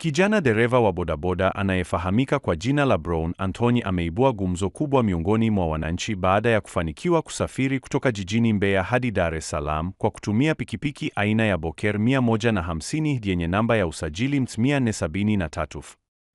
Kijana dereva wa bodaboda anayefahamika kwa jina la Brown Anthony ameibua gumzo kubwa miongoni mwa wananchi baada ya kufanikiwa kusafiri kutoka jijini Mbeya hadi Dar es Salaam kwa kutumia pikipiki aina ya Boker 150 yenye namba ya usajili MT 473.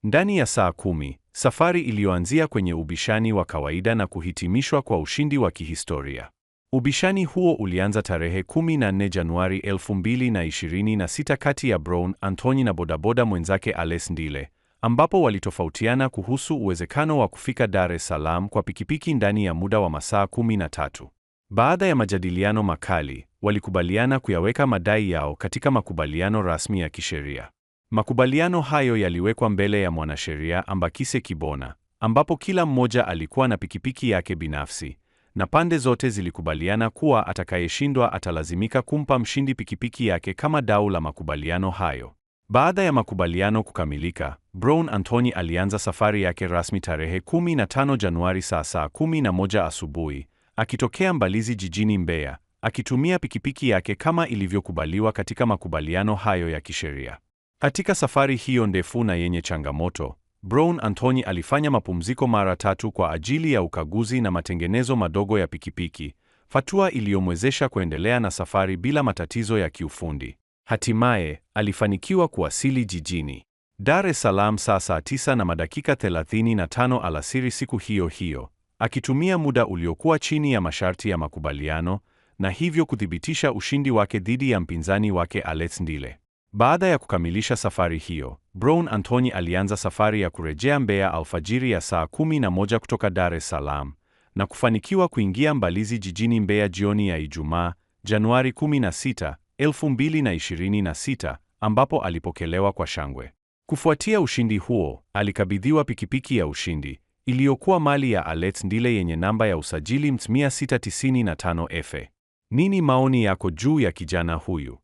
Ndani ya saa 10, safari iliyoanzia kwenye ubishani wa kawaida na kuhitimishwa kwa ushindi wa kihistoria. Ubishani huo ulianza tarehe 14 Januari 2026 kati ya Brown Anthony na bodaboda mwenzake Alex Ndile, ambapo walitofautiana kuhusu uwezekano wa kufika Dar es Salaam kwa pikipiki ndani ya muda wa masaa 13. Baada ya majadiliano makali, walikubaliana kuyaweka madai yao katika makubaliano rasmi ya kisheria. Makubaliano hayo yaliwekwa mbele ya mwanasheria Ambakise Kibona, ambapo kila mmoja alikuwa na pikipiki yake binafsi, na pande zote zilikubaliana kuwa atakayeshindwa atalazimika kumpa mshindi pikipiki yake kama dau la makubaliano hayo. Baada ya makubaliano kukamilika, Brown Anthony alianza safari yake rasmi tarehe 15 Januari saa 11 asubuhi, akitokea Mbalizi jijini Mbeya, akitumia pikipiki yake kama ilivyokubaliwa katika makubaliano hayo ya kisheria. Katika safari hiyo ndefu na yenye changamoto, Brown Anthony alifanya mapumziko mara 3 kwa ajili ya ukaguzi na matengenezo madogo ya pikipiki, hatua iliyomwezesha kuendelea na safari bila matatizo ya kiufundi. Hatimaye, alifanikiwa kuwasili jijini Dar es Salaam saa 9:35 alasiri siku hiyo hiyo, akitumia muda uliokuwa chini ya masharti ya makubaliano, na hivyo kuthibitisha ushindi wake dhidi ya mpinzani wake Alex Ndile. Baada ya kukamilisha safari hiyo, Brown Anthony alianza safari ya kurejea Mbeya alfajiri ya saa 11 kutoka Dar es Salaam, na kufanikiwa kuingia Mbalizi jijini Mbeya jioni ya Ijumaa, Januari 16, 2026, ambapo alipokelewa kwa shangwe. Kufuatia ushindi huo, alikabidhiwa pikipiki ya ushindi, iliyokuwa mali ya Alex Ndile yenye namba ya usajili MT 695F. Nini maoni yako juu ya kijana huyu?